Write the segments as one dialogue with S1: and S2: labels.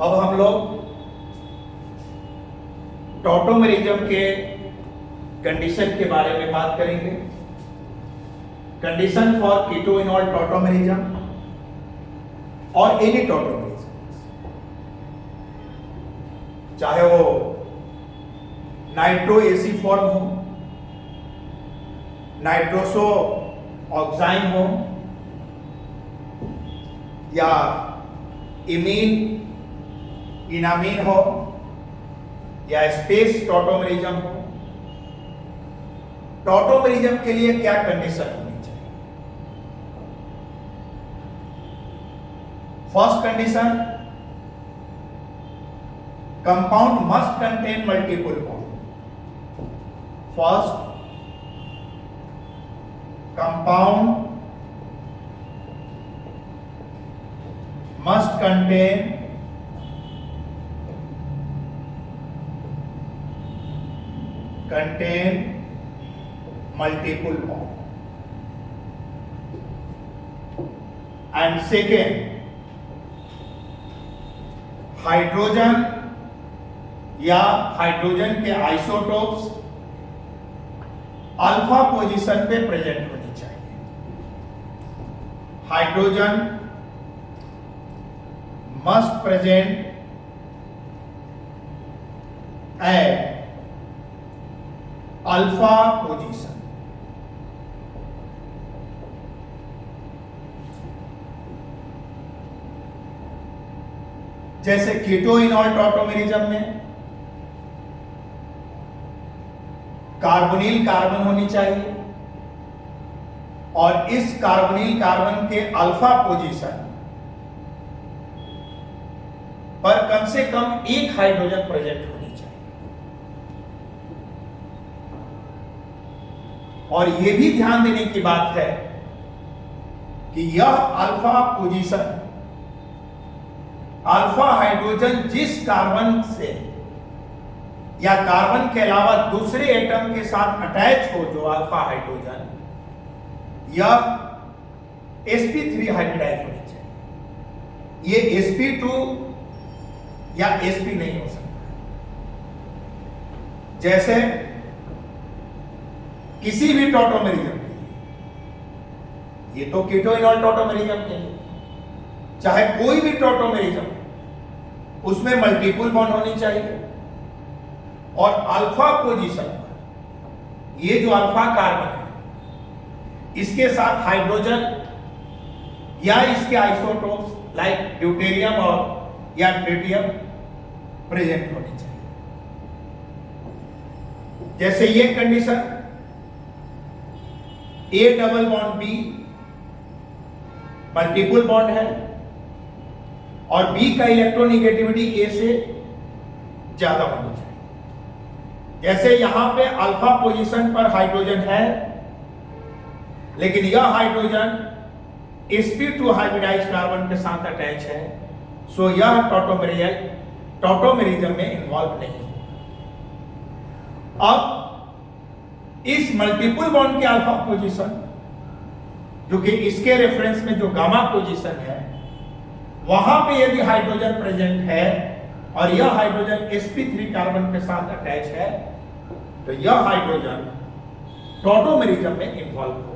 S1: अब हम लोग टॉटोमेरिज्म के कंडीशन के बारे में बात करेंगे। कंडीशन फॉर कीटोइनॉल टॉटोमेरिज्म और एनी टॉटोमेरिज्म, चाहे वो नाइट्रो एसी फॉर्म हो, नाइट्रोसो ऑक्साइन हो, या इमीन इनामीन हो, या स्पेस टॉटोमेरिज्म हो। टॉटोमेरिज्म के लिए क्या कंडीशन होनी चाहिए? First condition, compound must contain multiple bond. First, compound must contain multiple bond. And second, hydrogen या हाइड्रोजन के आइसोटोप्स अल्फा पोजीशन पे प्रेजेंट होनी चाहिए। Hydrogen must present at alpha position. जैसे कीटोइनॉल टॉटोमेरिज्म में कार्बोनिल कार्बन होनी चाहिए और इस कार्बोनिल कार्बन के अल्फा पोजीशन पर कम से कम एक हाइड्रोजन प्रेजेंट होनी चाहिए। और यह भी ध्यान देने की बात है कि यह अल्फा पोजीशन, अल्फा हाइड्रोजन जिस कार्बन से या कार्बन के अलावा दूसरे एटम के साथ अटैच हो, जो अल्फा हाइड्रोजन, यह sp3 हाइब्रिडाइज होनी चाहिए। ये sp2 या sp नहीं हो सकता। जैसे किसी भी टॉटोमेरिज्म के लिए, ये तो कीटोइनॉल टॉटोमेरिज्म के लिए, चाहे कोई भी टॉटोमेरिज्म, उसमें मल्टीपल बॉन्ड होनी चाहिए और अल्फा पोजीशन पर ये जो अल्फा कार्बन है, इसके साथ हाइड्रोजन या इसके आइसोटोप्स लाइक ड्यूटेरियम और या ट्रिटियम प्रेजेंट होनी चाहिए। जैसे ये condition, A double bond B multiple bond है और B का इलेक्ट्रोनिगेटिविटी A से ज्यादा होनी चाहिए। जैसे यहां पे अल्फा पोजीशन पर हाइड्रोजन है, लेकिन यह हाइड्रोजन sp2 हाइब्रिडाइज्ड कार्बन के साथ अटैच है, सो यह टॉटोमेरिज्म में इन्वॉल्व नहीं है। अब इस मल्टीपल बॉन्ड के अल्फा पोजीशन, जो कि इसके रेफरेंस में जो गामा पोजीशन है, वहां पे यदि हाइड्रोजन प्रेजेंट है और यह हाइड्रोजन sp3 कार्बन के साथ अटैच है, तो यह हाइड्रोजन टॉटोमेरिज्म में इन्वॉल्व होगा।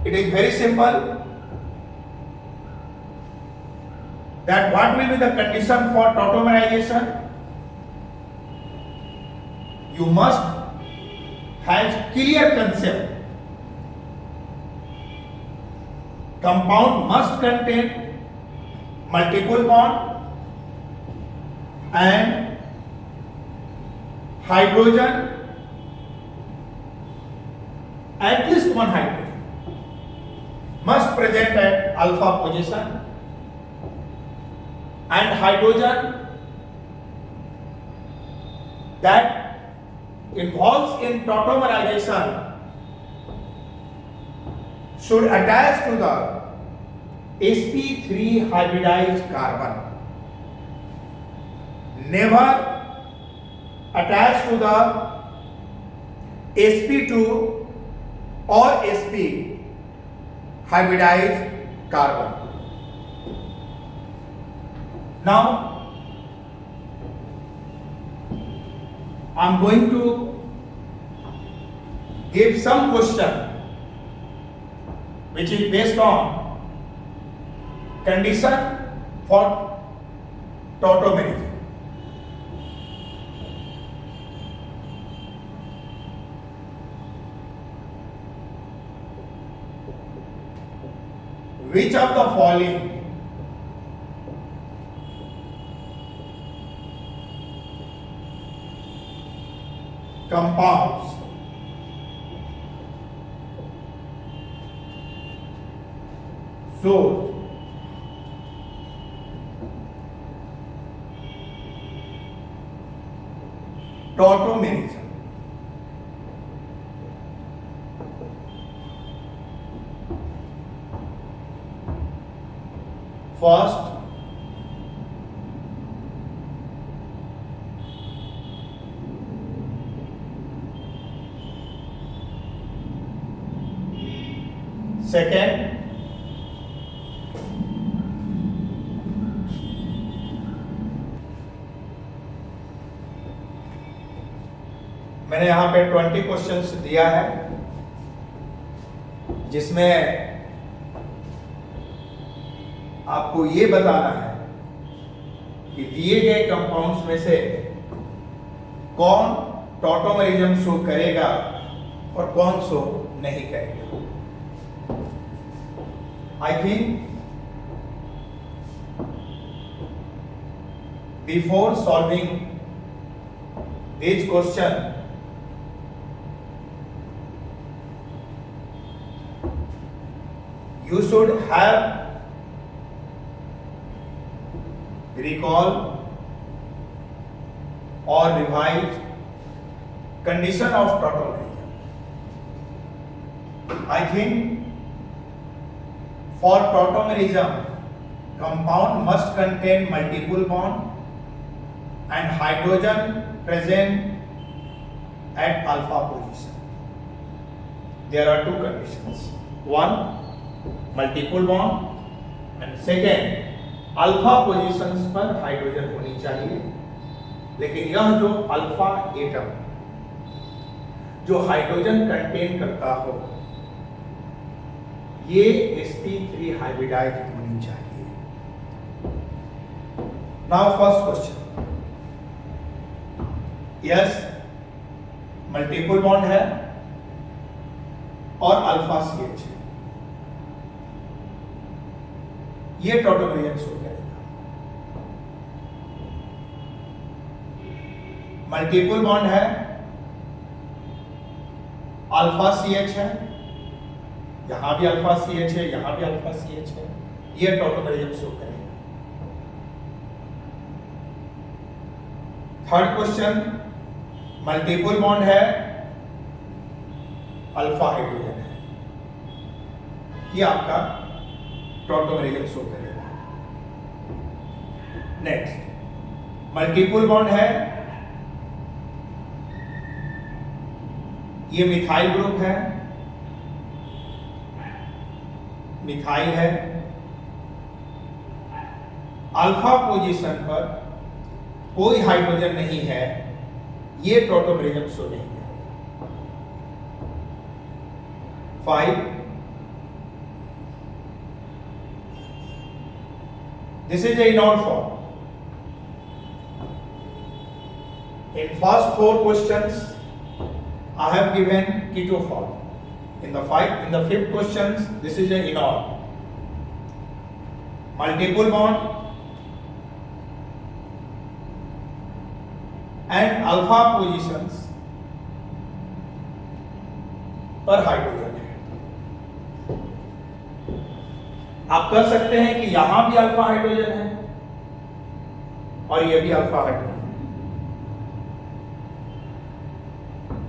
S1: It is very simple that what will be the condition for tautomerization? You must have clear concept. Compound must contain multiple bond and hydrogen, at least one hydrogen must present at alpha position, and hydrogen that involves in tautomerization should attach to the sp3 hybridized carbon, never attach to the sp2 or sp hybridized carbon. Now I'm going to give some question which is based on condition for tautomerism. Which of the following compounds shows tautomerism? First, second, मैंने यहां पे 20 questions दिया है जिसमें आपको ये बताना है कि दिए गए कंपाउंड्स में से कौन टॉटोमेरिज्म शो करेगा और कौन शो नहीं करेगा. I think before solving this question you should have recall or revise condition of tautomerism. I think for tautomerism, compound must contain multiple bond and hydrogen present at alpha position. There are two conditions. One, multiple bond and second alpha positions पर hydrogen होनी चाहिए. लेकिन यह जो alpha atom जो hydrogen contain करता हो ये sp3 हाइब्रिडाइज होनी चाहिए. Now first question. Yes, multiple bond है और अल्फा CH है. ये टॉटोमेरिज्म शो करेगा. मल्टीपल बॉन्ड है, अल्फा CH है, यहां भी अल्फा CH है, यहां भी अल्फा CH है. ये टॉटोमेरिज्म शो करेगा. थर्ड क्वेश्चन, मल्टीपल बॉन्ड है, अल्फा हाइड्रोजन है. ये आपका टॉटोमेरिज्म शो करेगा. नेक्स्ट, मल्टीपल बॉन्ड है, ये मिथाइल ग्रुप है, मिथाइल है. अल्फा पोजीशन पर कोई हाइड्रोजन नहीं है, ये टॉटोमेरिज्म शो नहीं करेगा. 5, this is a enol form. In first 4 questions I have given keto form. In the 5th questions this is a enol. Multiple bond and alpha positions पर hydrogen है. आप कह सकते हैं कि यहां भी अल्फा हाइड्रोजन है और ये भी अल्फा हाइड्रोजन है.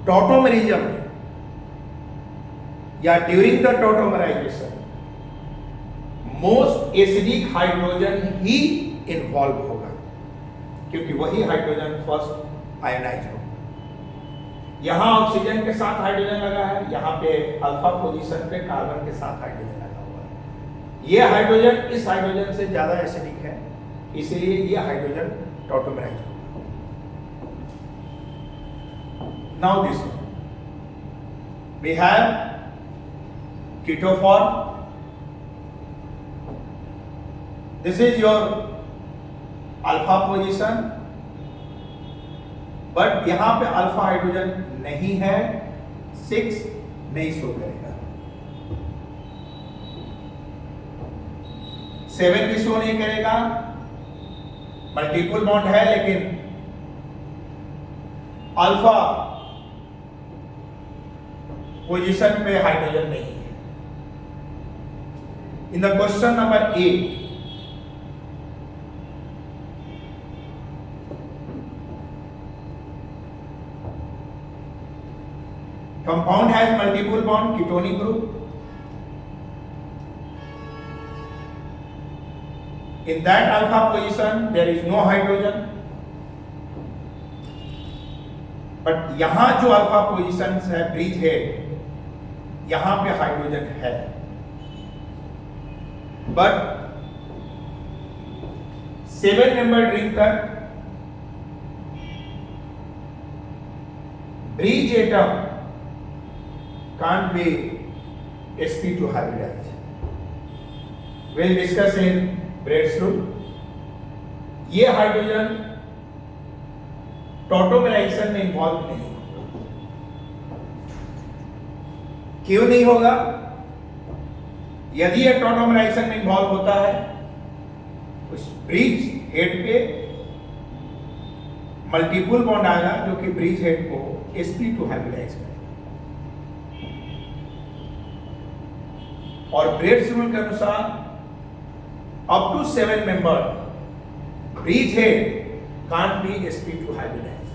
S1: टॉटोमेरिज्म या during the tautomerization most acidic hydrogen ही इन्वॉल्व होगा, क्योंकि वही हाइड्रोजन फर्स्ट आयोनाइज होगा. यहां ऑक्सीजन के साथ हाइड्रोजन लगा है, यहां पे अल्फा पोजीशन पे कार्बन के साथ हाइड्रोजन लगा हुआ है. ये हाइड्रोजन इस हाइड्रोजन से ज्यादा एसिडिक है, इसलिए ये हाइड्रोजन टॉटोमराइज होगा। Now this one we have keto form. This is your alpha position, but यहां पे अल्फा हाइड्रोजन नहीं है, 6 नहीं शो करेगा, 7 भी शो नहीं करेगा, मल्टीपल बॉन्ड है लेकिन अल्फा पोजीशन पे हाइड्रोजन नहीं है। In the question number 8, compound has multiple bond, ketonic group. In that alpha position, there is no hydrogen. But यहां जो अल्फा पोजीशन है ब्रिज हेड, यहां पे हाइड्रोजन है, बट 7 मेंबर रिंग तक bridge atom can't be sp2 hybridized. We'll discuss in Braid's rule. ये hydrogen tautomerisation में involve नहीं होगा। क्यों नहीं होगा? यदि यह टॉटोमराइजेशन में इन्वॉल्व होता है, उस ब्रिज हेड पे मल्टीपल बॉन्ड आएगा जो कि ब्रिज हेड को sp2 हाइब्रिडाइज करेगा। और ब्रेड्स रूल के अनुसार up to 7 member bridgehead can't be sp2 hybridise,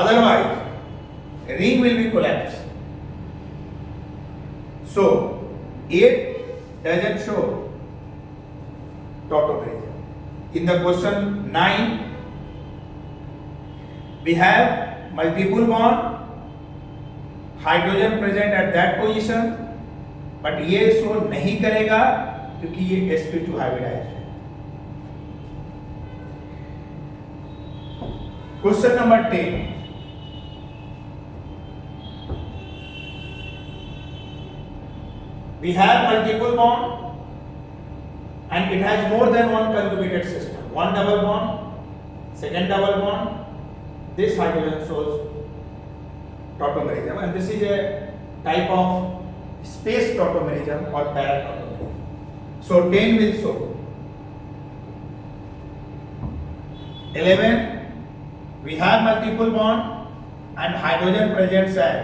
S1: otherwise ring will be collapse. So 8 doesn't show tautomerism. In the question 9, we have multiple bond, hydrogen present at that position, but ये show नहीं करेगा क्योंकि ये sp2 hybridise है. Question number 10, we have multiple bond and it has more than one conjugated system, one double bond, second double bond. This hydrogen shows tautomerism, and this is a type of space tautomerism or para-tautomerism. So 10 will show. 11, we have multiple bond and hydrogen presents at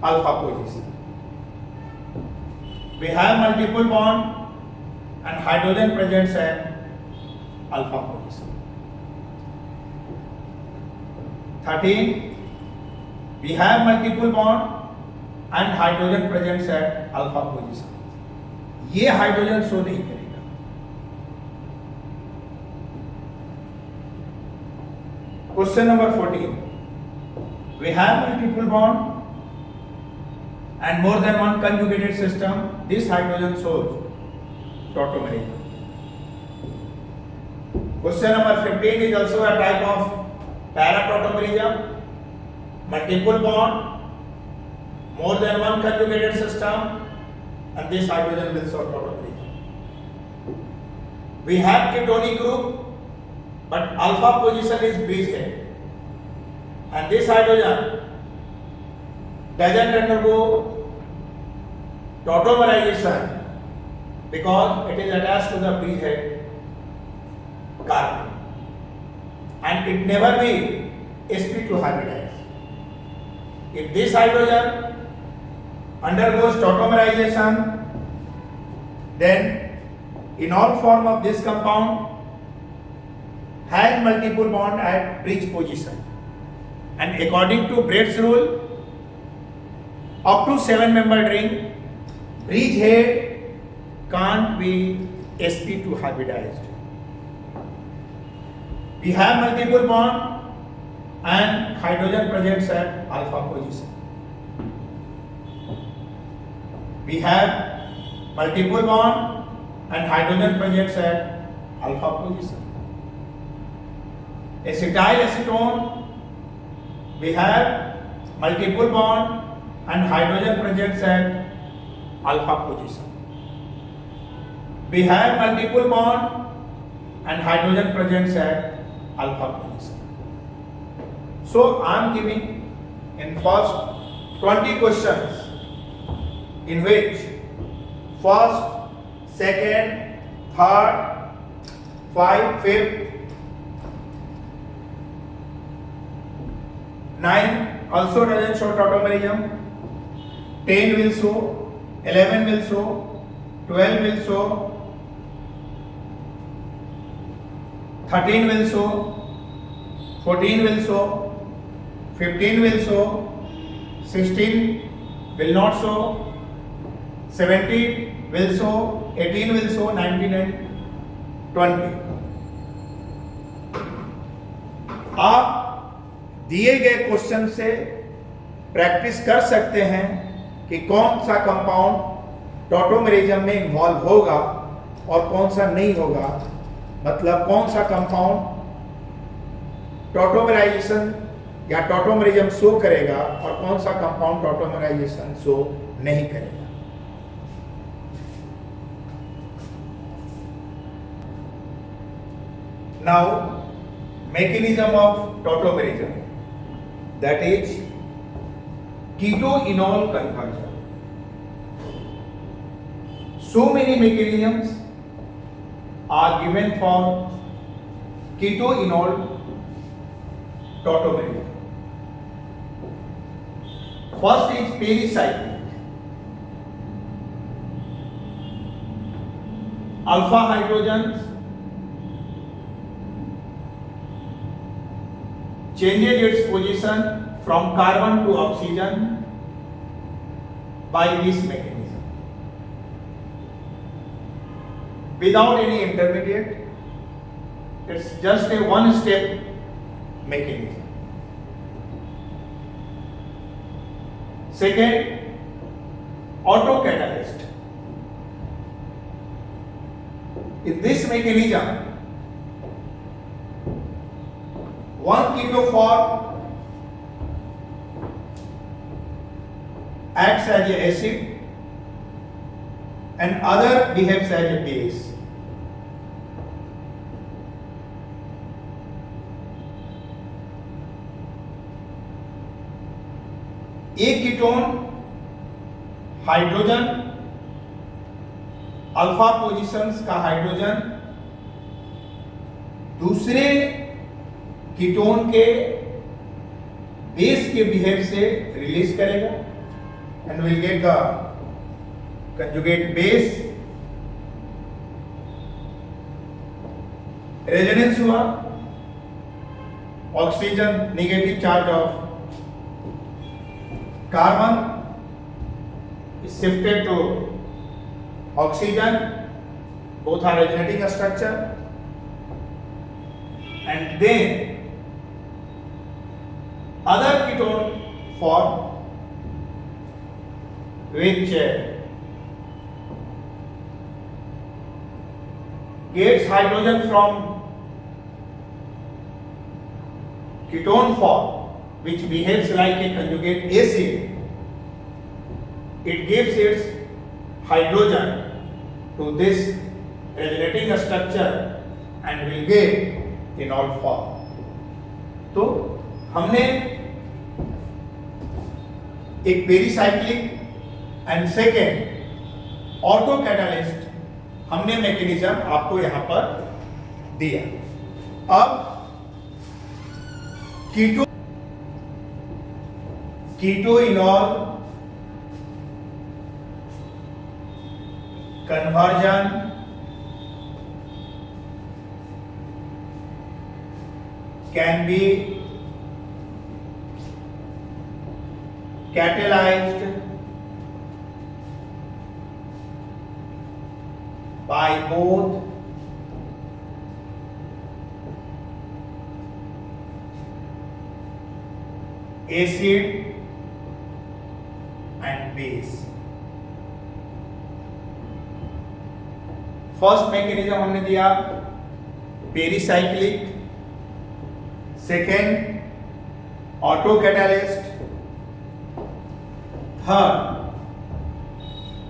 S1: alpha position. We have multiple bond and hydrogen presents at alpha position. 13, we have multiple bond and hydrogen presents at alpha position. ये hydrogen show नहीं करेगा. Question number 14, we have multiple bond and more than one conjugated system. This hydrogen shows tautomerism. Question number 15 is also a type of para-tautomerism. Multiple bond, more than one conjugated system, and this hydrogen will show tautomerism. We have ketonic group, but alpha position is bridgehead, and this hydrogen doesn't undergo tautomerization because it is attached to the bridgehead carbon, and it never be sp2 hybridized. If this hydrogen undergoes tautomerization, then enol form of this compound has multiple bond at bridge position, and according to Braid's rule, up to 7 membered ring, bridge head can't be sp2 hybridized. We have multiple bond and hydrogen presents at alpha position. We have multiple bond and hydrogen projects at alpha position. Acetyl acetone, we have multiple bond and hydrogen projects at alpha position. We have multiple bond and hydrogen projects at alpha position. So I am giving in first 20 questions in which first, second, third, 5, 5th, 9 also doesn't show tautomerism, 10 will show, 11 will show, 12 will show, 13 will show, 14 will show, 15 will show, 16 will not show, 17 will show, 18 will show, 19 and 20. आप दिए गए question से practice कर सकते हैं कि कौन सा कंपाउंड टॉटोमेरिज्म में इन्वॉल्व होगा और कौन सा नहीं होगा, मतलब कौन सा कंपाउंड टॉटोमेराइजेशन या टॉटोमेरिज्म शो करेगा और कौन सा कंपाउंड टॉटोमेराइजेशन शो नहीं करेगा. Now, mechanism of tautomerism, that is keto-enol conversion. So many mechanisms are given for keto-enol tautomerism. First is pericyclic. Alpha hydrogens changes its position from carbon to oxygen by this mechanism without any intermediate. It's just a one-step mechanism. Second, autocatalyst. In this mechanism, one ketophore acts as a acid and other behaves as a base. एक ketone hydrogen alpha positions का hydrogen दूसरे ketone के base के behave से release करेगा and will get the conjugate base. Resonance हुआ, oxygen negative charge of carbon is shifted to oxygen, both are resonating structure, and then other ketone form which gets hydrogen from ketone form, which behaves like a conjugate acid. It gives its hydrogen to this resonating structure and will get enol form. तो हमने एक pericyclic and second auto catalyst हमने mechanism आपको यहां पर दिया. अब कीटोइनॉल conversion can be catalyzed by both acid and base. First mechanism हमने दिया pericyclic, second auto catalyst, third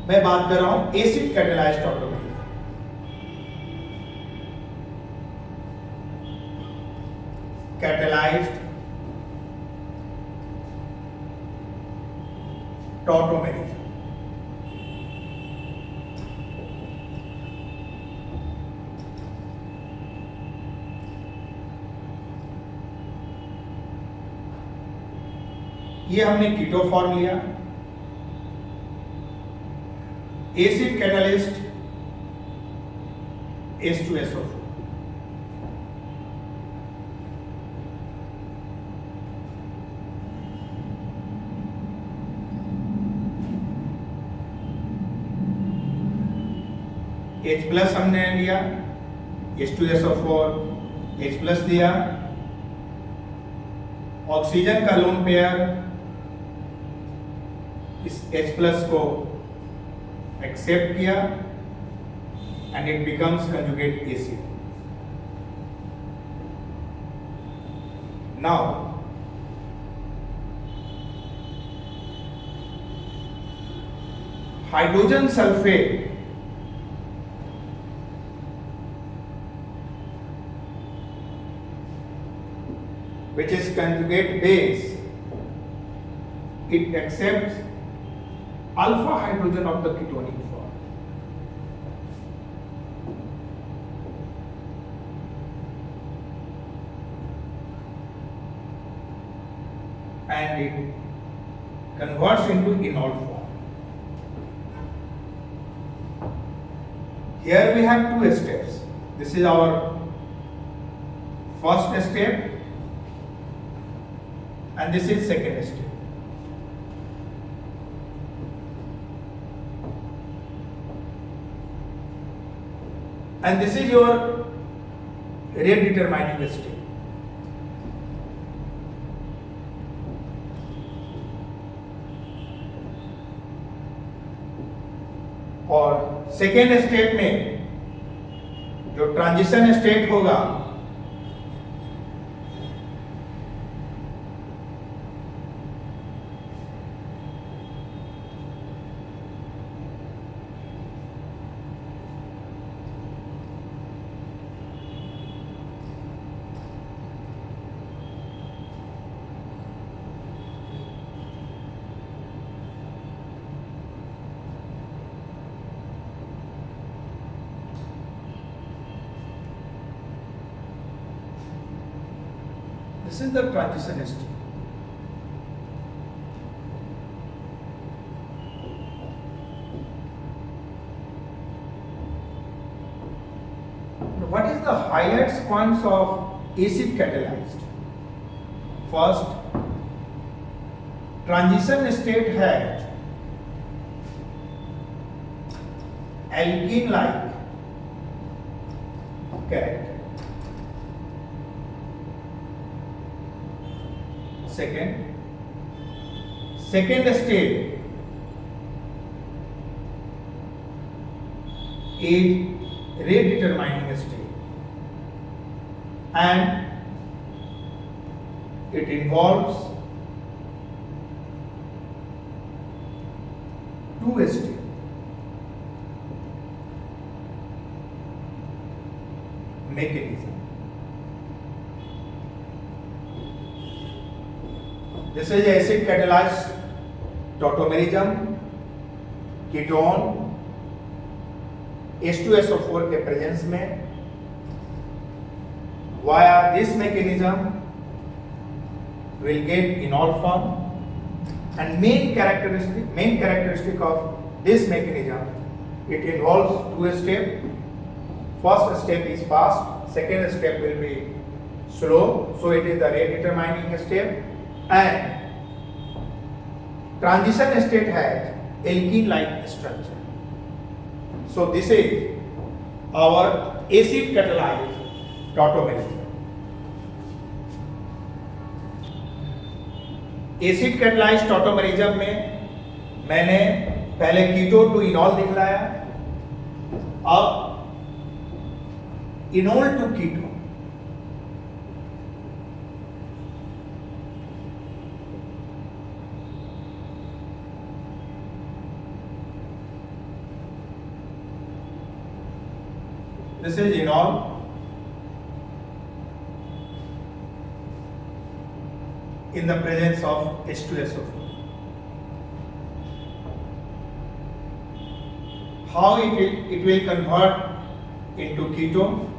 S1: मैं बात कर रहा हूं acid catalysed automatic. Catalysed tautomerism. ये हमने कीटो फॉर्म लिया। Acid catalyst H2SO4, H plus हमने लिया, H2SO4 H प्लस दिया, ऑक्सीजन का लोन पेयर इस H प्लस को एक्सेप्ट किया and it becomes conjugate acid. Now hydrogen sulphate which is conjugate base, it accepts alpha hydrogen of the ketonic form. And it converts into enol form. Here we have two steps. This is our first step and this is second step. And this is your rate determining step. और second step में जो transition state होगा this is the transition state. What is the highlights points of acid catalyzed? First, transition state has alkene like character. Second state is rate determining state and it involves two states. Mechanism. This is acid catalyzed tautomerism, ketone H2SO4 के presence में via this mechanism will get enol form and main characteristic of this mechanism, it involves two steps. First step is fast, second step will be slow, so it is the rate determining step. And transition state has alkene like structure. So this is our acid catalyzed tautomerism. Acid catalysed tautomerism में मैंने पहले कीटो to इनॉल दिखलाया, अब enol to ketone. This is enol. In the presence of H2SO4. How it will convert into ketone?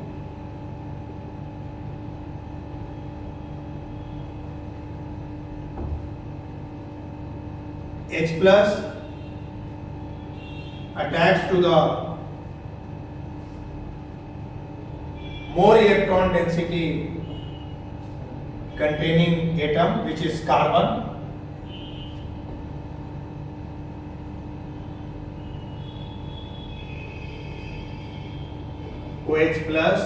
S1: H plus attached to the more electron density containing atom, which is carbon, OH plus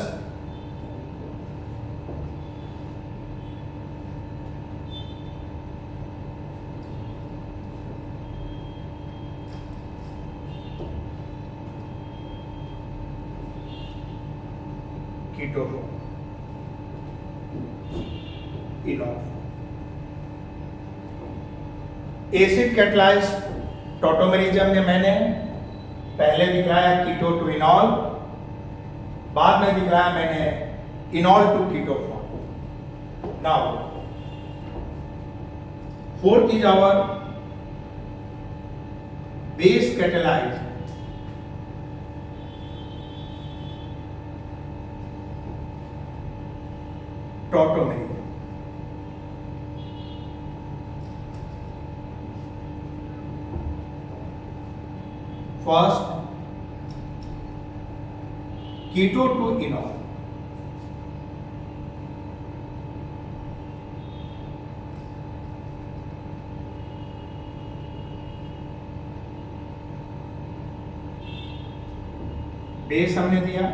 S1: ketone enol. Acid catalysed tautomerism में मैंने पहले दिखाया कीटो to इनॉल, बाद में दिखाया मैंने enol to keto form. Now fourth is our base catalysed tautomerism. First, keto to enol. Base हमने दिया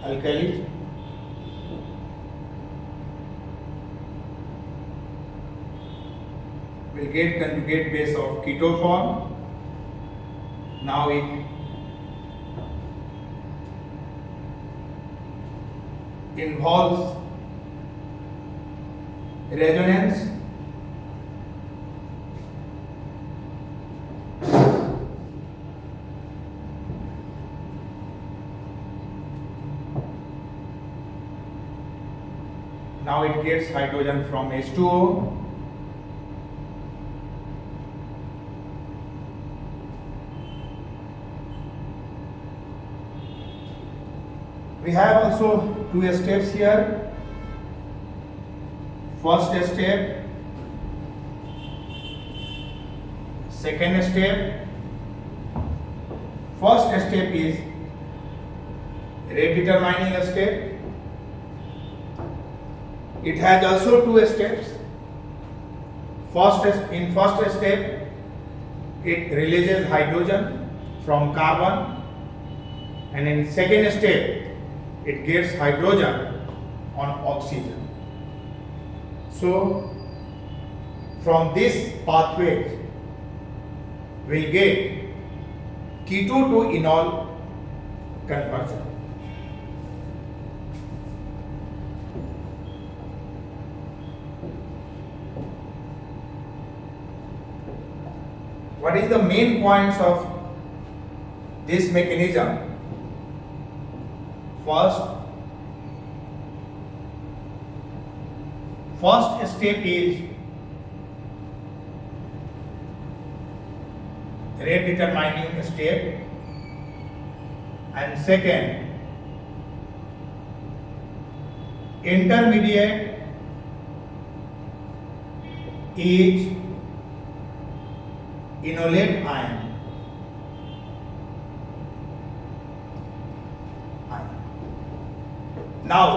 S1: alkali, will get conjugate base of keto form. Now it involves resonance. Now it gets hydrogen from H2O. We have also two steps here. First step, second step. First step is rate determining step. It has also two steps. In first step, it releases hydrogen from carbon, and in second step, it gets hydrogen on oxygen. So from this pathway we'll get keto to enol conversion. What is the main points of this mechanism? First step is rate determining step, and second, intermediate is enolate ion. Now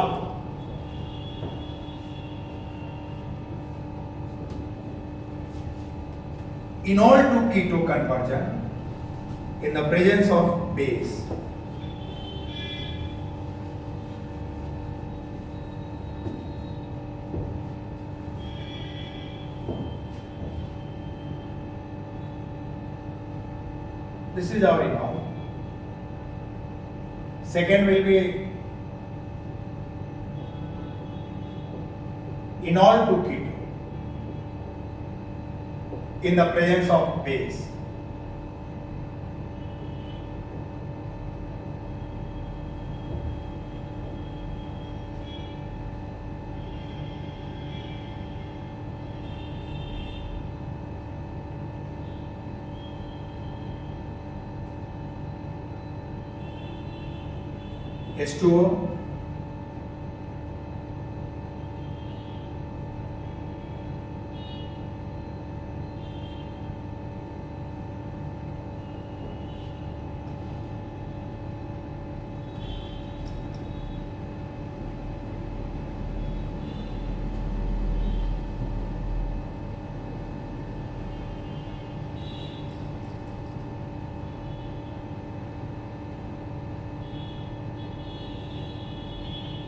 S1: enol to keto conversion in the presence of base. This is our enol. Second will be enol to keto in the presence of base. H2O,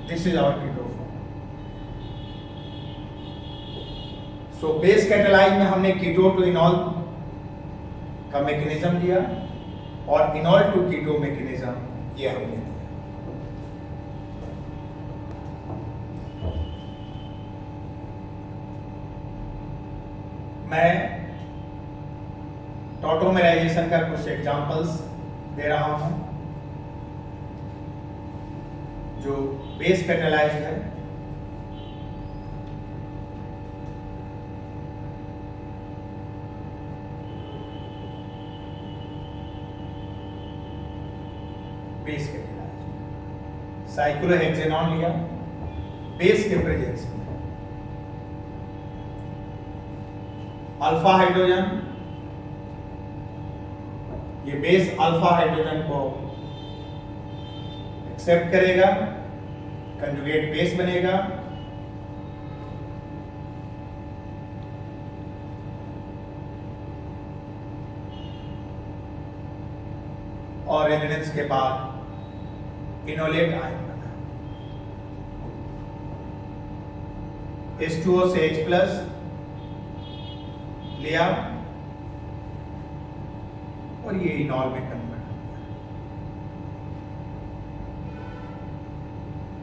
S1: this is our keto form. So base catalyse में हमने कीटो to इनॉल का mechanism दिया और इनॉल to keto mechanism ये हमने दिया। मैं टॉटोमेराइजेशन का कुछ एग्जांपल्स दे रहा हूं जो बेस कैटालाइज है। बेस कैटालाइज साइक्लोहेक्सेनॉन लिया बेस के प्रेजेंस में, अल्फा हाइड्रोजन, ये बेस अल्फा हाइड्रोजन को एक्सेप्ट करेगा, कंजुगेट बेस बनेगा, और रेजोनेंस के बाद इनोलेट आयन बना, H2O से H प्लस लिया और ये इनॉल में convert.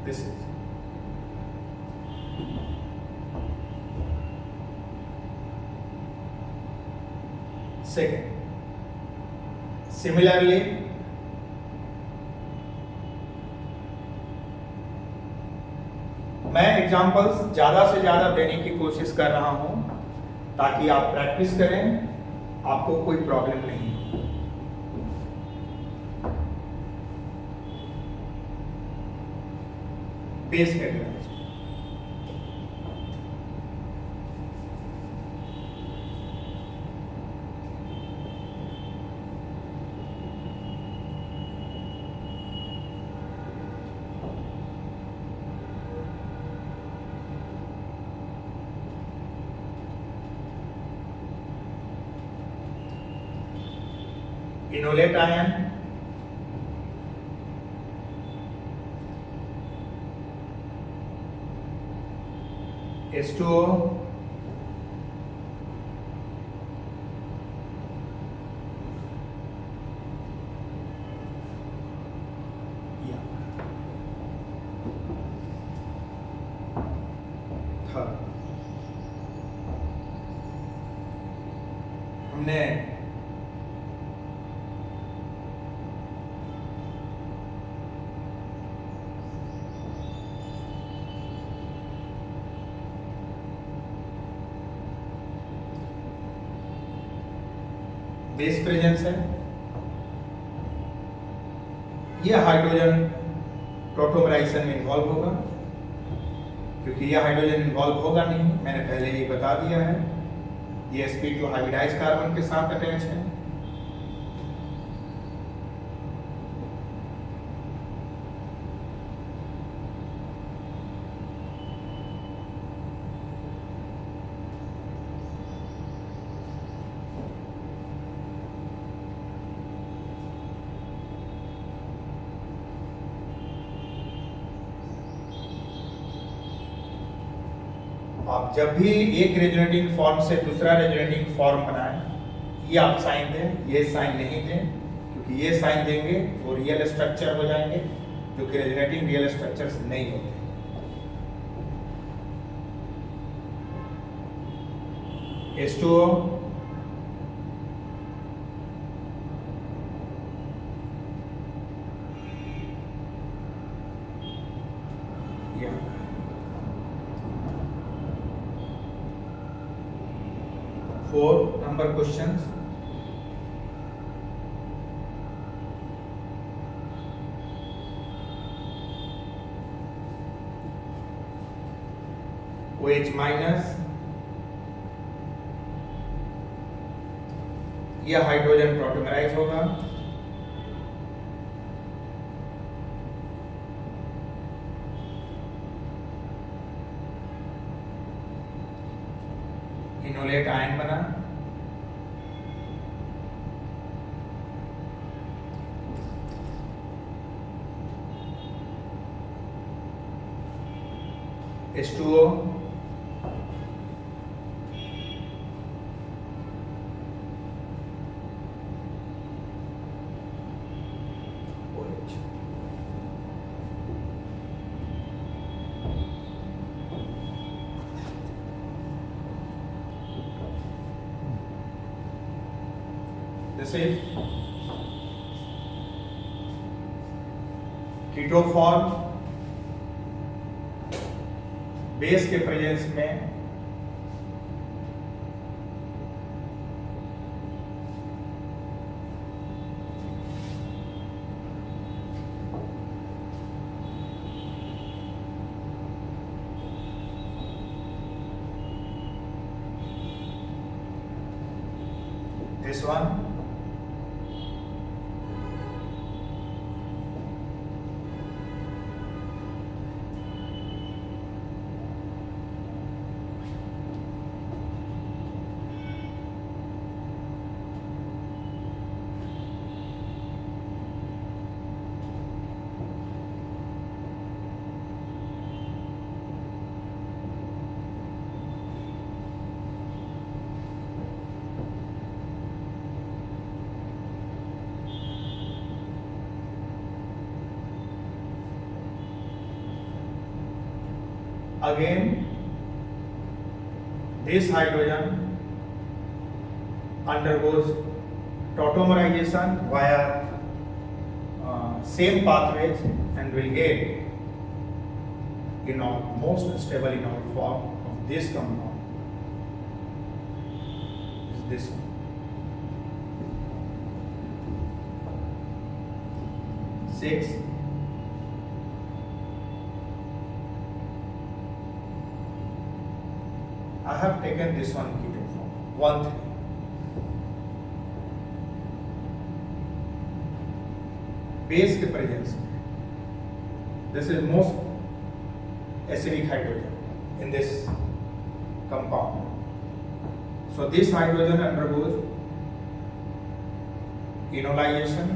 S1: This is second. Similarly, मैं एग्जांपल्स ज्यादा से ज्यादा देने की कोशिश कर रहा हूं ताकि आप प्रैक्टिस करें, आपको कोई प्रॉब्लम नहीं हो। Base catalyse enolate ion, H2O, third हमने बेस प्रेजेंस है, यह हाइड्रोजन टॉटोमेराइजेशन में इन्वॉल्व होगा, क्योंकि यह हाइड्रोजन इन्वॉल्व होगा नहीं, मैंने पहले ही बता दिया है, ये sp2 हाइब्रिडाइज कार्बन के साथ अटैच है। आप जब भी एक रेजोनेटिंग फॉर्म से दूसरा रेजोनेटिंग फॉर्म बनाएं, ये आप साइन दें, ये साइन नहीं दें, क्योंकि ये साइन देंगे वो रियल स्ट्रक्चर हो जाएंगे जो कि रेजोनेटिंग रियल स्ट्रक्चर्स नहीं होते। H2O या 4 नंबर क्वेश्चंस। OH माइनस, यह हाइड्रोजन प्रोटोमराइज होगा। इनोलेट आयन बना। H2O OH। This is keto form. Base के प्रेजेंस में this one, again this hydrogen undergoes tautomerization via same pathways and will get enol, most stable enol form of this compound is this one. Six, I have taken this one keto form 1,3. Base के presence में this is most acidic hydrogen in this compound. So this hydrogen undergoes enolization.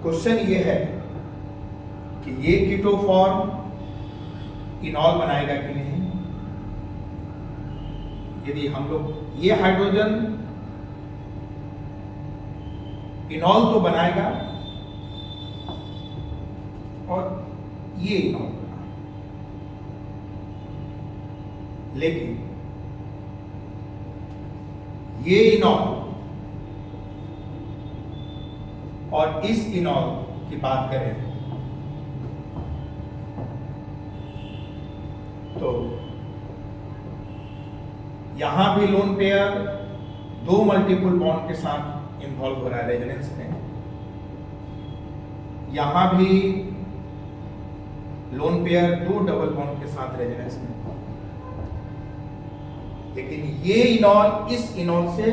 S1: Question ये है कि ये कीटो form इनॉल बनाएगा कि नहीं। यदि हम लोग ये हाइड्रोजन इनॉल तो बनाएगा और ये इनॉल बनाएगा, लेकिन ये इनॉल और इस इनॉल की बात करें तो यहां भी लोन पेयर दो मल्टीपल बॉन्ड के साथ इन्वॉल्व हो रहा है रेजोनेंस में, यहां भी लोन पेयर दो डबल बॉन्ड के साथ रेजोनेंस में, लेकिन ये इनॉल इस इनॉल से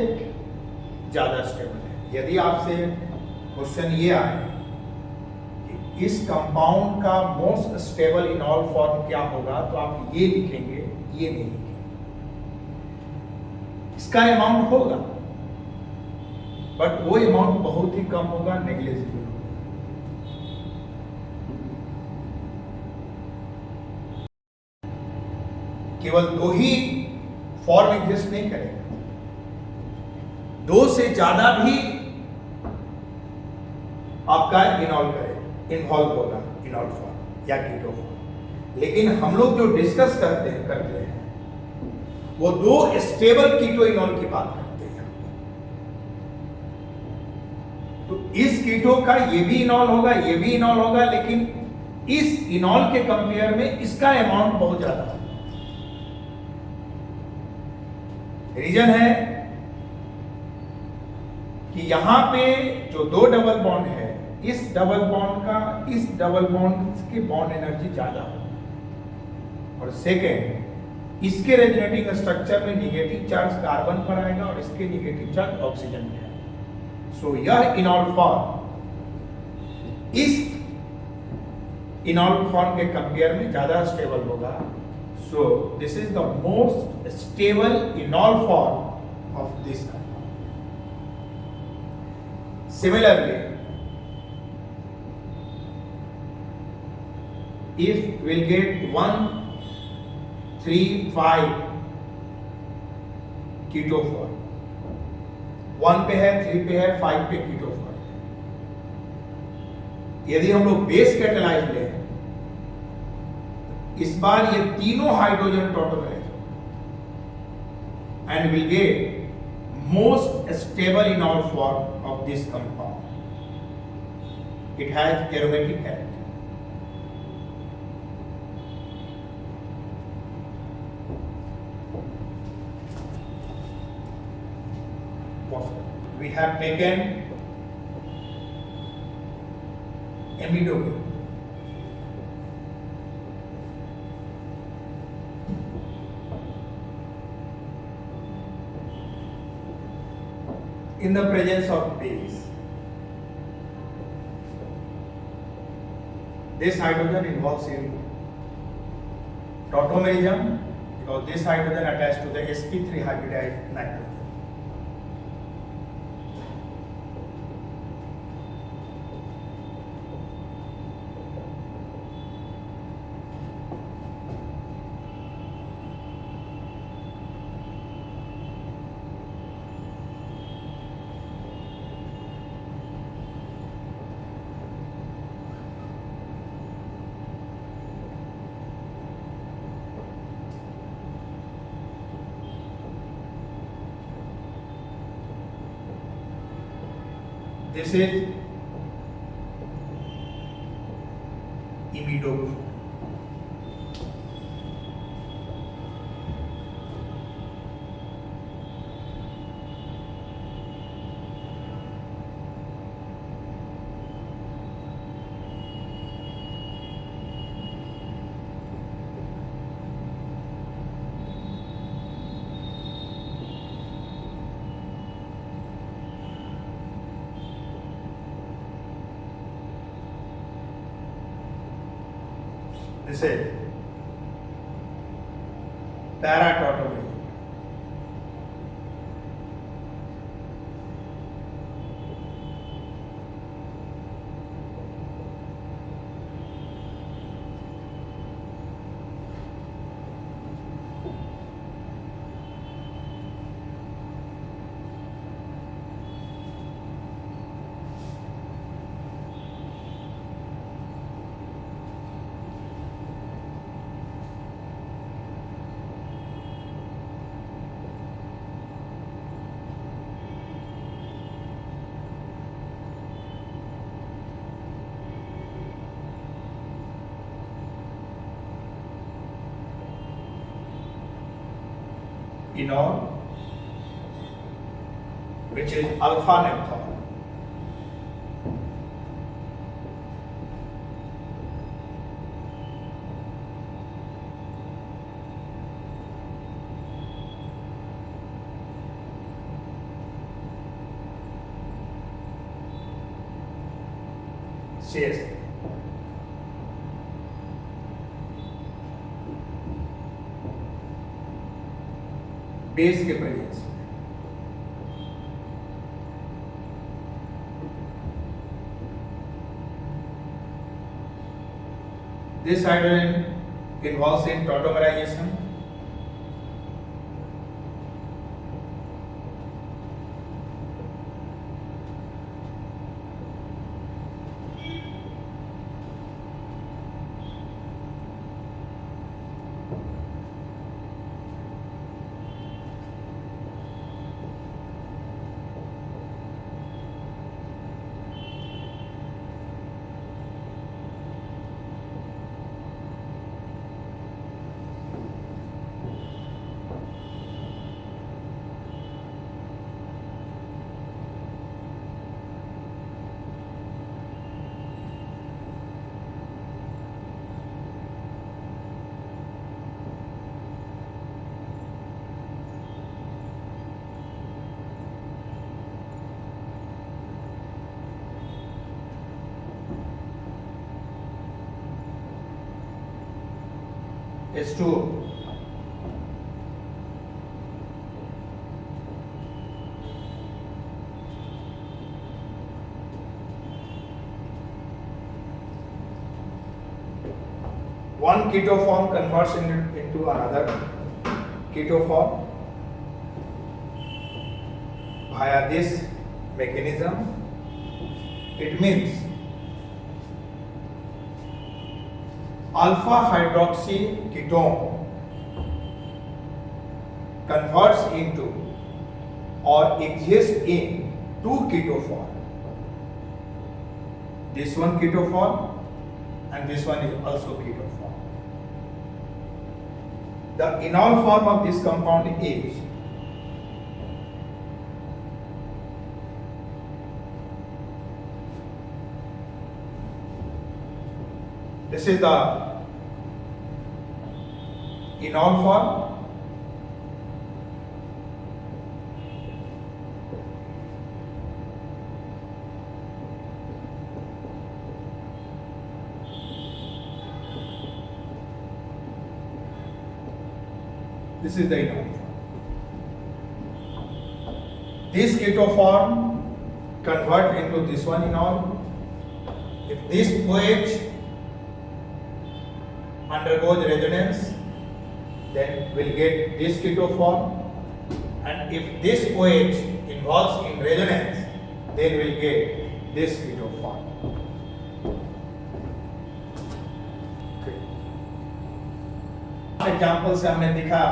S1: ज़्यादा स्टेबल है। यदि आपसे क्वेश्चन ये आए कि इस कंपाउंड का मोस्ट स्टेबल इनॉल फॉर्म क्या होगा, तो आप ये लिखेंगे, ये नहीं लिखेंगे। इसका अमाउंट होगा, बट वो अमाउंट बहुत ही कम होगा, नेग्लिजिबल होगा। केवल 2 ही फॉर्म एग्जिस्ट नहीं करेगा, 2 से ज्यादा भी आपका इन्वॉल्व होगा इनॉल फॉर्म या कीटो फॉर्म। लेकिन हम लोग जो डिस्कस करते हैं वो 2 स्टेबल कीटो इनॉल की बात करते हैं। तो इस कीटो का ये भी इनॉल होगा, ये भी इनॉल होगा, लेकिन इस इनॉल के कंपेयर में इसका अमाउंट बहुत ज्यादा है। रीजन है कि यहां पे जो 2 डबल बॉन्ड है, इस डबल बॉन्ड का इस डबल बॉन्ड के बॉन्ड एनर्जी ज्यादा होगी। और सेकेंड, इसके रेजोनेटिंग स्ट्रक्चर में निगेटिव चार्ज कार्बन पर आएगा और इसके निगेटिव चार्ज ऑक्सीजन पे आएगा। सो यह इनॉल फॉर्म इस इनॉल फॉर्म के कंपेयर में ज्यादा स्टेबल होगा। So this is the most stable enol form of this compound. Similarly, if we'll get 1, 3, 5 keto form, 1 पे है, 3 पे है, 5 पे keto form, यदि हम लोग बेस कैटेलाइज लें, इस बार ये तीनों hydrogen tautomerise and will get most stable enol form of this compound. It has aromatic character. We have taken imidazole. In the presence of base, this hydrogen involves in tautomerism because this hydrogen attached to the sp3 hybridized nitrogen. This is imidazole. This is para-tautomerism. Enol, which is alpha naphthol. CH3 base के presence में। This hydrogen involves in tautomerization. H2O. One ketoform converts into another ketoform via this mechanism. It means alpha hydroxy ketone converts into or exists in two ketoform. This one ketoform and this one is also ketoform. The enol form of this compound is this is the enol form. This is the enol form. This ketoform convert into this one enol. If this OH undergoes resonance, then we'll get this ketoform, and if this OH involves in resonance, then we'll get this ketoform. Example से हमने देखा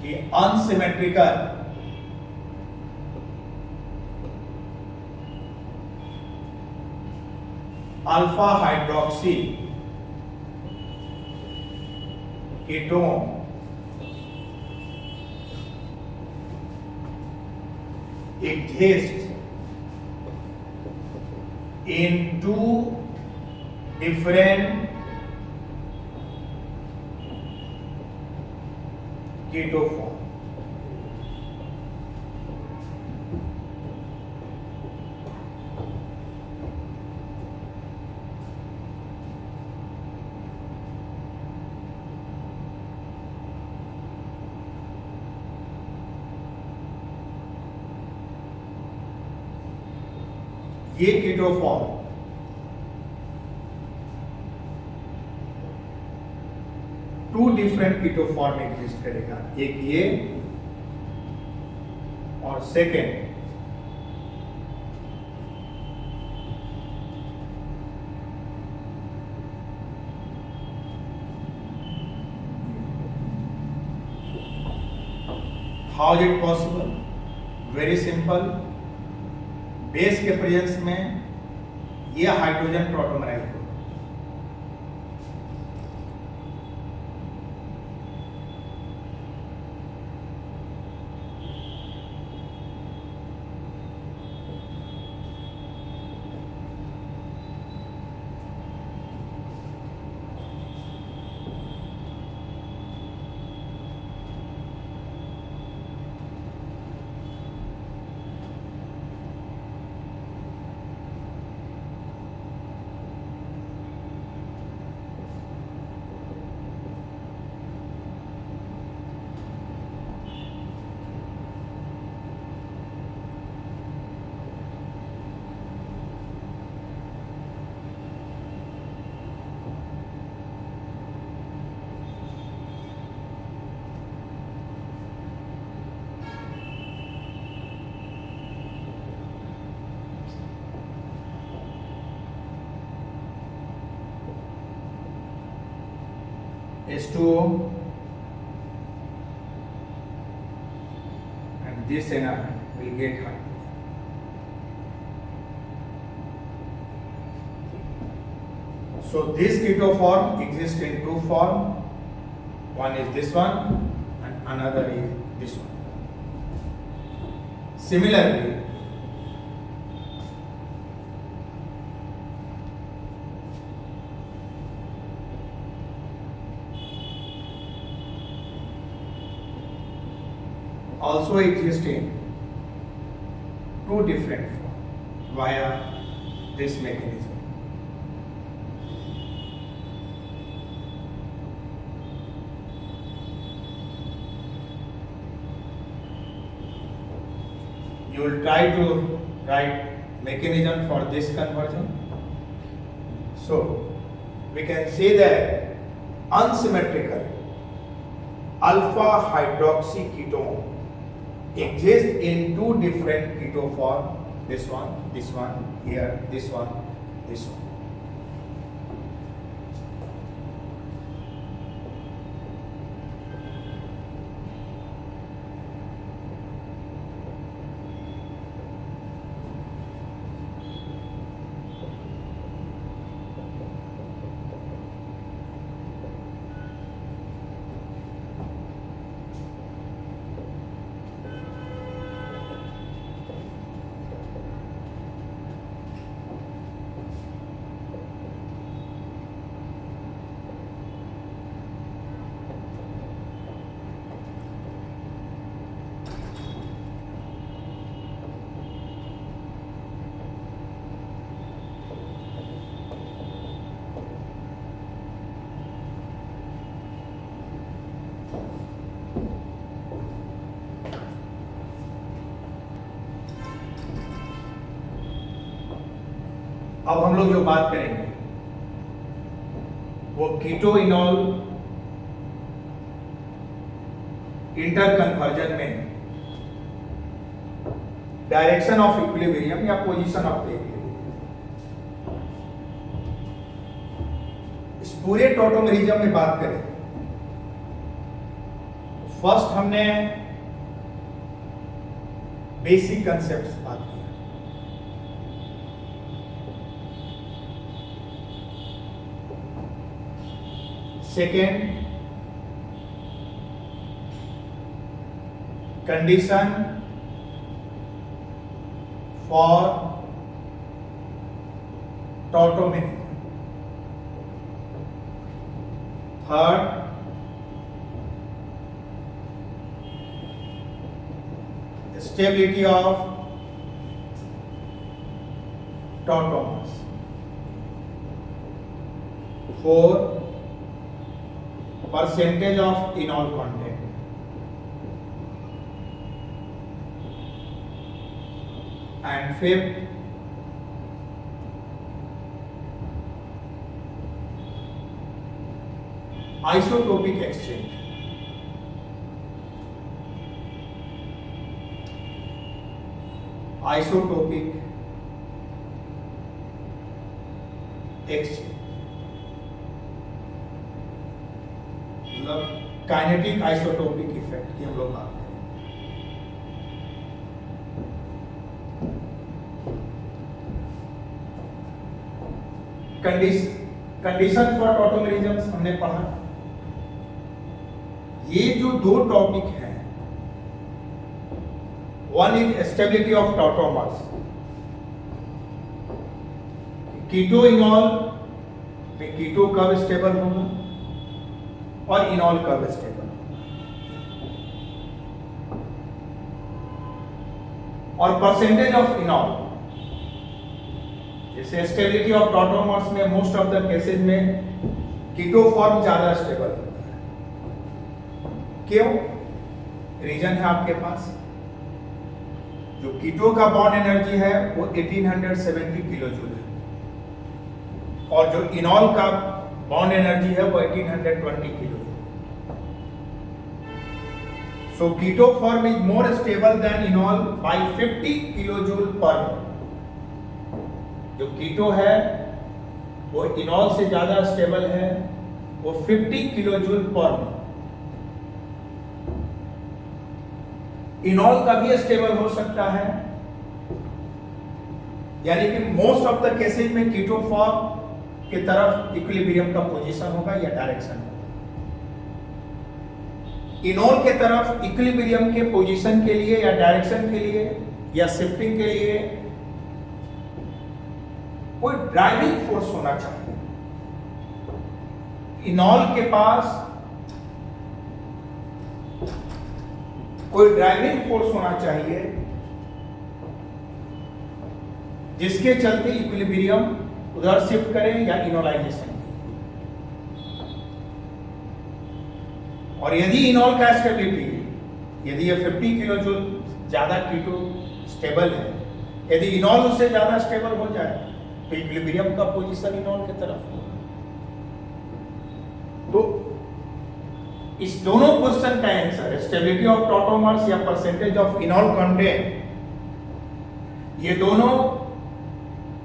S1: कि unsymmetrical alpha hydroxy ketone exists in two different ketoform. ये keto form to different keto form exist करेगा, एक ये और second how is it possible? Very simple, base के प्रेजेंस में यह हाइड्रोजन टॉटोमराइज होगा। H2O, and this NR will get high. So this keto form exists in two forms. One is this one and another is this one. Similarly, also exist in two different forms via this mechanism. You will try to write mechanism for this conversion. So we can say that unsymmetrical alpha hydroxy ketone exists in two different keto form. This one, here, this one, this one. अब हम लोग जो बात करेंगे वो कीटो इनॉल inter conversion में direction of equilibrium या position of the equilibrium, इस पूरे टॉटोमेरिज्म में बात करें। फर्स्ट हमने बेसिक कंसेप्ट्स बात किया। Second, condition for tautomerism. Third, stability of tautomers. 4, percentage of enol content. And 5th, isotopic exchange. Isotopic exchange मतलब काइनेटिक आइसोटोपिक इफेक्ट, ये हम लोग बात करेंगे। कंडीशन फॉर टॉटोमेरिज्म हमने पढ़ा। ये जो दो टॉपिक हैं, one is stability of tautomers. Keto enol में कीटो कब स्टेबल होगा और इनॉल कब स्टेबल होगा, और परसेंटेज ऑफ इनॉल। जैसे स्टेबिलिटी ऑफ टॉटोमर्स में मोस्ट ऑफ द केसेस में कीटो फॉर्म ज्यादा स्टेबल होता है। क्यों? रीजन है आपके पास। जो कीटो का बॉन्ड एनर्जी है वो 1870 किलो जूल है, और जो इनॉल का बॉन्ड एनर्जी है वो 1820 kilo joule. So keto form is more stable than enol by 50 kilo joule per mole. जो कीटो है वो इनॉल से ज्यादा स्टेबल है वो 50 किलो जूल पर मोल। इनॉल का भी स्टेबल हो सकता है, यानी कि मोस्ट ऑफ द केसेज में कीटो फॉर्म की तरफ इक्विलिब्रियम का पोजीशन होगा या डायरेक्शन होगा। इनॉल के तरफ इक्विलिब्रियम के पोजीशन के लिए या डायरेक्शन के लिए या शिफ्टिंग के लिए कोई ड्राइविंग फोर्स होना चाहिए। इनॉल के पास कोई ड्राइविंग फोर्स होना चाहिए जिसके चलते इक्विलिब्रियम उधर शिफ्ट करें या इनोलाइजेशन। और यदि इनॉल का स्टेबिलिटी, यदि ये 50 किलो जूल ज्यादा कीटो स्टेबल है, यदि इनॉल उससे ज्यादा स्टेबल हो जाए तो इक्विलिब्रियम का पोजीशन इनॉल की तरफ होगा। तो इस दोनों क्वेश्चन का आंसर स्टेबिलिटी ऑफ टॉटोमर्स या परसेंटेज ऑफ इनॉल कंटेंट, ये दोनों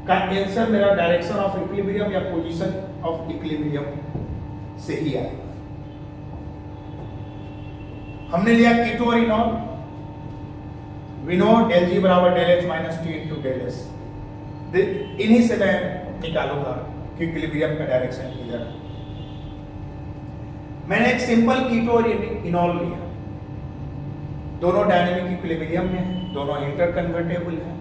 S1: का आंसर मेरा डायरेक्शन ऑफ इक्विलिब्रियम या पोजीशन ऑफ इक्विलिब्रियम से ही आएगा। हमने लिया कीटो और enol, we know del G बराबर del H minus T into del S। इन्हीं से मैं निकालूंगा कि इक्विलिब्रियम का डायरेक्शन किधर है। मैंने एक सिंपल कीटो और इनॉल लिया, दोनों डायनेमिक इक्विलिब्रियम में हैं, दोनों इंटर कन्वर्टेबल हैं,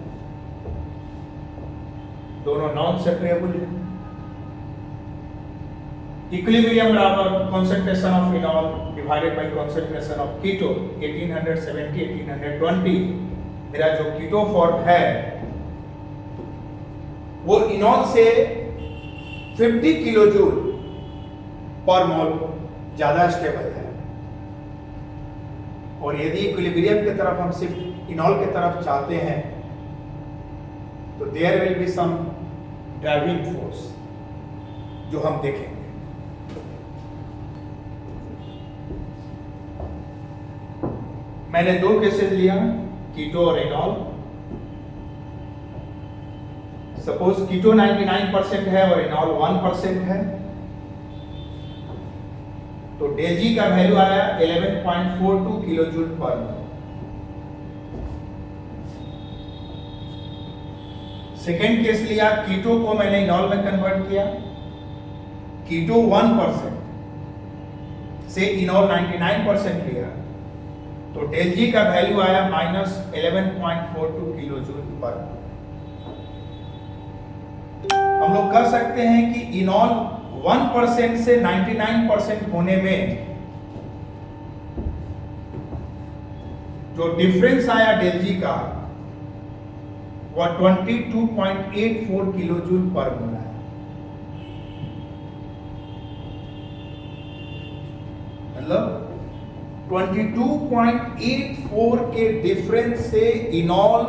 S1: दोनों नॉन सेपरेबल हैं। इक्विलिब्रियम बराबर concentration of enol divided by concentration of keto. 1870 1820 मेरा जो कीटो फॉर्म है वो इनॉल से 50 किलो जूल पर मोल ज्यादा स्टेबल है। और यदि इक्विलिब्रियम की तरफ हम सिर्फ इनॉल की तरफ चाहते हैं तो there will be some driving force जो हम देखेंगे। मैंने दो केसेस लिया, कीटो और इनॉल। सपोज कीटो 99% है और इनॉल 1% है, तो del G का वैल्यू आया 11.42 किलो जूल पर मोल। सेकेंड केस लिया, कीटो को मैंने इनॉल में कन्वर्ट किया, कीटो 1% से इनॉल 99% लिया, तो del G का वैल्यू आया माइनस 11.42 किलो जूल पर मोल। हम लोग कह सकते हैं कि इनॉल 1% से 99% होने में जो डिफरेंस आया del G का वह 22.84 किलो जूल पर मोल है। मतलब 22.84 के डिफरेंस से इनॉल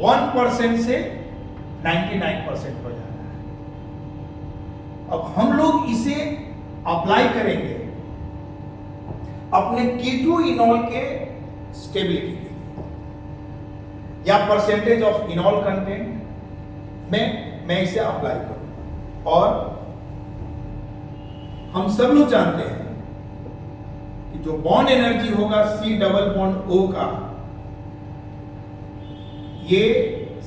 S1: 1% से 99% हो जाना है। अब हम लोग इसे अप्लाई करेंगे अपने कीटो इनॉल के स्टेबिलिटी के लिए या परसेंटेज ऑफ इनॉल कंटेंट में मैं इसे अप्लाई करूं। और हम सब लोग जानते हैं कि जो बॉन्ड एनर्जी होगा C डबल बॉन्ड O का, ये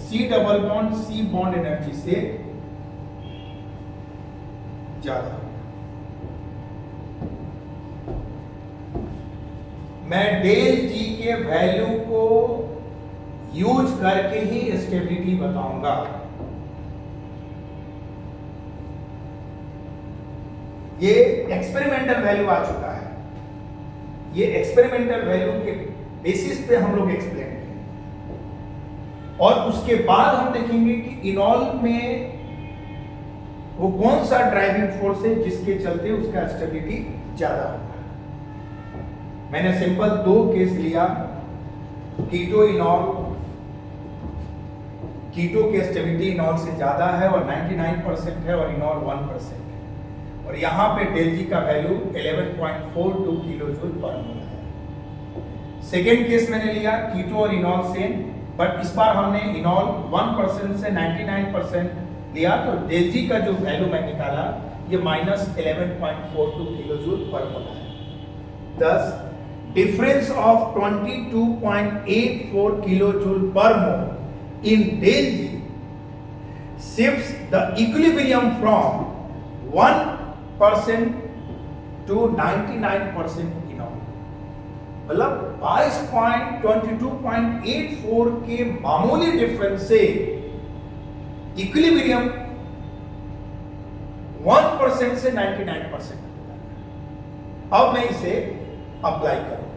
S1: C double bond C bond energy से ज्यादा होगा। मैं del G के वैल्यू को यूज करके ही स्टेबिलिटी बताऊंगा। ये एक्सपेरिमेंटल वैल्यू आ चुका है, ये एक्सपेरिमेंटल वैल्यू के बेसिस पे हम लोग एक्सप्लेन करेंगे और उसके बाद हम देखेंगे कि इनॉल में वो कौन सा ड्राइविंग फोर्स है जिसके चलते उसका स्टेबिलिटी ज्यादा होगा। मैंने सिंपल दो केस लिया, कीटो इनॉल, कीटो की स्टेबिलिटी इनॉल से ज्यादा है और 99% है और इनॉल 1% है, और यहां पे del G का वैल्यू 11.42 किलो जूल पर मोल है। सेकेंड केस मैंने लिया कीटो और इनॉल सेम, बट इस बार हमने इनॉल 1% से 99% लिया, तो del G का जो वैल्यू मैं निकाला ये -11.42 किलो जूल पर मोल है। thus difference of 22.84 kilo joule per mole in del G shifts the equilibrium from 1% to 99% in all। मतलब 22.84 के मामूली डिफरेंस से इक्विलिब्रियम 1% से 99%। अब मैं इसे अप्लाई करूं।